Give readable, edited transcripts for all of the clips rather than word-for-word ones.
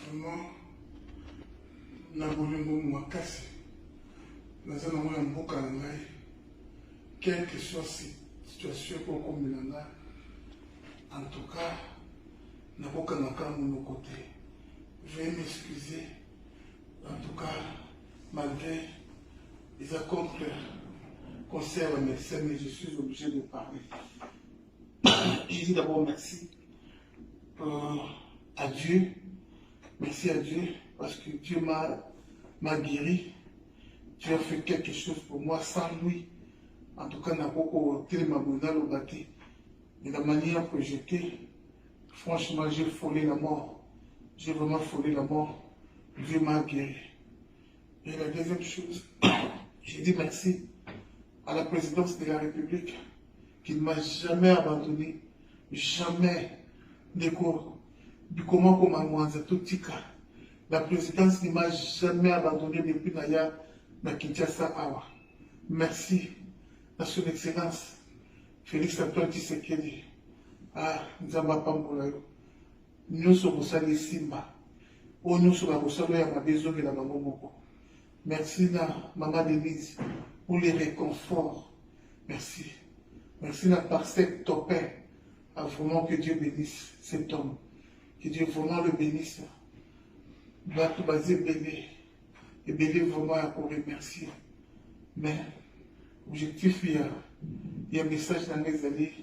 Vraiment, na bolingo makasi naza nango ya mboka na ngai, quelle que soit situation okombela nga, en tout cas nakokangaka monoko te. Veuillez m'excuser, en tout cas malgré les accords conseil à la médecin, mais je suis obligé de parler. Je dis d'abord merci à Dieu. Merci à Dieu parce que Dieu m'a guéri. Dieu a fait quelque chose pour moi sans lui. En tout cas, n'a pas bâti. De la manière que j'étais, franchement, j'ai frôlé la mort. J'ai vraiment frôlé la mort. Dieu m'a guéri. Et la deuxième chose, j'ai dit merci à la présidence de la République qui ne m'a jamais abandonné, jamais découvert. Du comment la présidence ne m'a jamais abandonné depuis na Kinshasa Awa. Merci à son excellence Félix Antoine Tshisekedi. Ah, Nzamba Pambolayo. Nous sommes au Simba. Oh, nous sommes au ya mabezo de la Mamomoko. Merci à Maman Denise pour les réconforts. Merci. Merci à Parsec Topin. Ah, vraiment que Dieu bénisse cet homme. Que Dieu vraiment le bénisse. Va tout baser Bélé. Et Bélé vraiment à pour remercier. Mais, objectif, il y a un message dans les allées.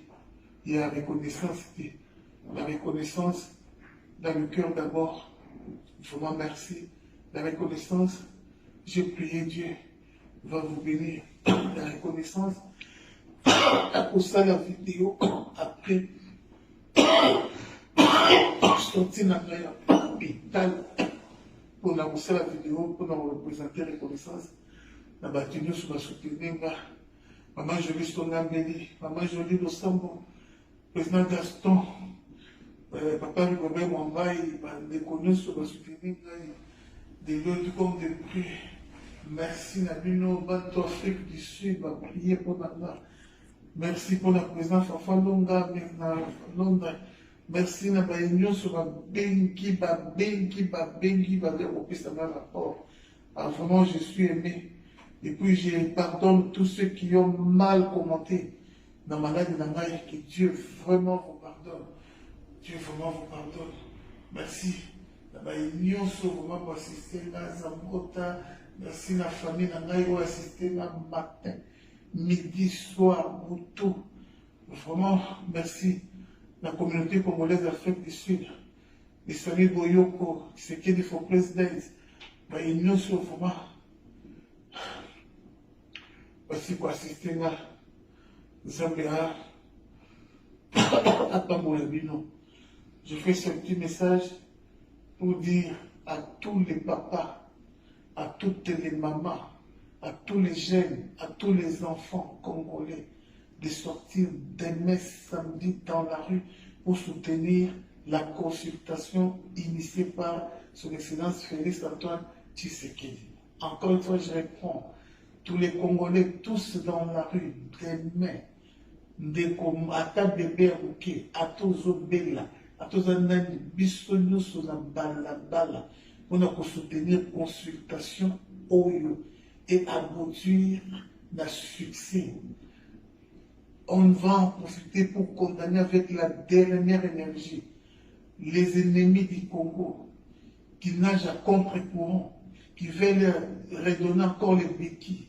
Il y a la reconnaissance. La reconnaissance dans le cœur d'abord. Vraiment merci. La reconnaissance, j'ai prié Dieu. Va vous bénir. La reconnaissance. Après ça, la vidéo. Après. Sorti dans l'hôpital pour la vidéo, pour nous représenter la reconnaissance. La bâtiment sur la soutenir. Maman Jolie Stongambeli, Maman Jolie Losambo, président Gaston, Papa Rigobert Mwambaï, des connus sur la soutenir. Des lieux du compte de prix. Merci Nabino, Bato Afrique du Sud, va prier pour Nana. Merci pour la présence Fafa Longa, Londres. Merci na ba union sur la bengi ba repris un rapport. Ah, vraiment, je suis aimé. Et puis, je pardonne tous ceux qui ont mal commenté dans ma live de que Dieu vraiment vous pardonne. Dieu vraiment vous pardonne. Merci. La union sur vraiment pour assister à Zambota. Merci la famille Nangaï pour assister le matin, midi, soir, tout. Vraiment, merci. La communauté congolaise d'Afrique du Sud, les familles Boyoko, c'est qui est for président, la union sur vraiment. Voici pour assister à Zambéa, à Pamolabino. Je fais ce petit message pour dire à tous les papas, à toutes les mamans, à tous les jeunes, à tous les enfants congolais, de sortir demain samedi dans la rue pour soutenir la consultation initiée par son excellence Félix Antoine Tshisekedi. Encore une fois, je réponds, tous les Congolais, tous dans la rue, demain, à ta bébé Rouké, à tous Obela, à tous Anani, Bissonio sur la bala, on a pour soutenir consultation Oyo et aboutir à succès. On va en profiter pour condamner avec la dernière énergie les ennemis du Congo qui nagent à contre-courant, qui veulent redonner encore les béquilles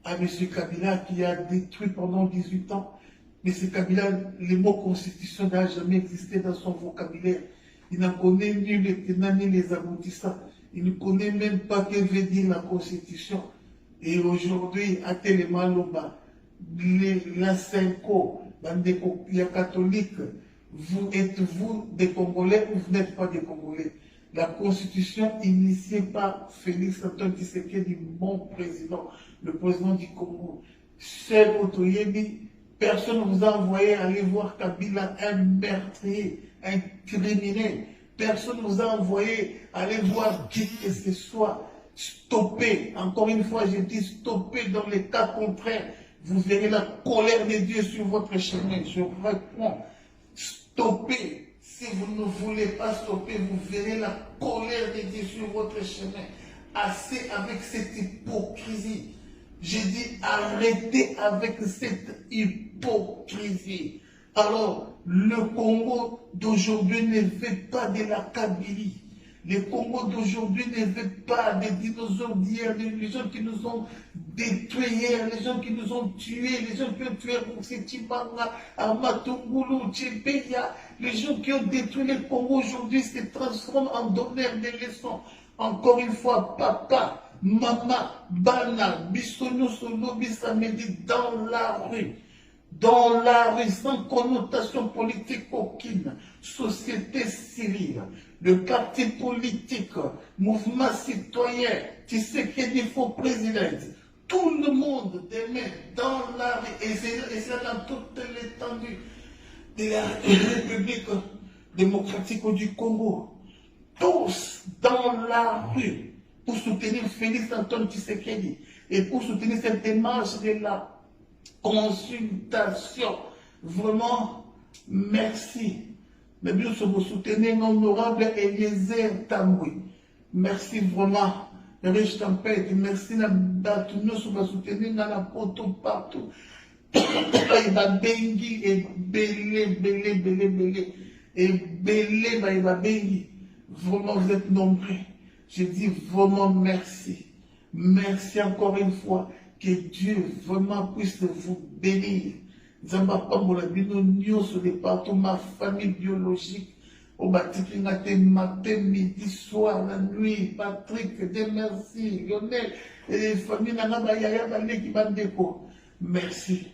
à M. Kabila qui a détruit pendant 18 ans. M. Kabila, le mot constitution n'a jamais existé dans son vocabulaire. Il n'en connaît ni les tenants ni les aboutissants. Il ne connaît même pas ce que veut dire la constitution. Et aujourd'hui, à Télémaloba, la Senko, les catholiques, vous êtes-vous des Congolais ou vous n'êtes pas des Congolais? La constitution initiée par Félix Antoine Tshisekedi, mon président, le président du Congo, seul Otoyebi, personne ne vous a envoyé aller voir Kabila, un meurtrier, un criminel. Personne ne vous a envoyé aller voir qui que ce soit. Stopper, encore une fois, je dis stopper dans les cas contraires. Vous verrez la colère de Dieu sur votre chemin. Je réponds, stoppez Si vous ne voulez pas stopper, vous verrez la colère de Dieu sur votre chemin. Assez avec cette hypocrisie. J'ai dit arrêtez avec cette hypocrisie. Alors, le Congo d'aujourd'hui ne veut pas de la Kabylie. Le Congo d'aujourd'hui ne veut pas des dinosaures d'hier, les gens qui nous ont détruits hier, les gens qui nous ont tués, les gens qui ont tué Chibanga, Amatungulu, Tchebeya, les gens qui ont détruit le Congo aujourd'hui se transforment en donneurs de leçons. Encore une fois, papa, maman, bana, bisogno solo, bisamedi dans la rue. Dans la rue, sans connotation politique aucune, société civile, le parti politique, mouvement citoyen, tu sais qu'il faut président, tout le monde demain dans la rue, et c'est dans toute l'étendue de la République démocratique du Congo, tous dans la rue pour soutenir Félix Antoine Tshisekedi et pour soutenir cette démarche de la consultation. Vraiment, merci. Mais bien sûr, vous soutenez l'honorable Eliezer Tamboui. Merci vraiment. Riche tempête. Merci à nous sur soutenir dans la poto partout. Il va bengi et belé. Et belé, il va bengi. Vraiment, vous êtes nombreux. Je dis vraiment merci. Merci encore une fois. Que Dieu vraiment puisse vous bénir. Zamba Pambola Bino Nyo sur les partout, ma famille biologique. Au bâtiment matin, midi, soir, la nuit. Patrick, Dieu merci. Lionel, et les familles Nana Bayaya Balé qui va déco. Merci.